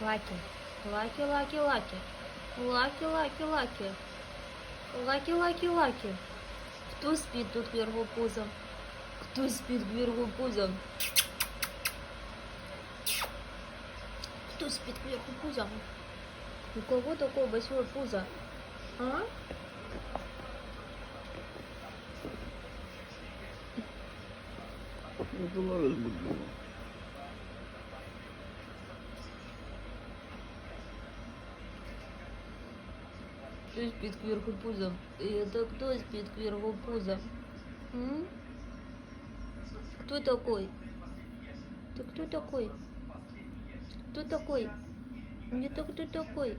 Лаки. Лаки, лаки, лаки. Лаки, лаки, лаки. Лаки, лаки, лаки. Кто спит тут кверху пузом? Кто спит кверху пузом? Кто спит кверху пузом? У кого такое большое пузо? А? Это Лара разбудила. Кто спит кверху пузом? Это кто спит кверху пузом? М? Кто такой? Ты кто такой? Кто такой? Это кто такой?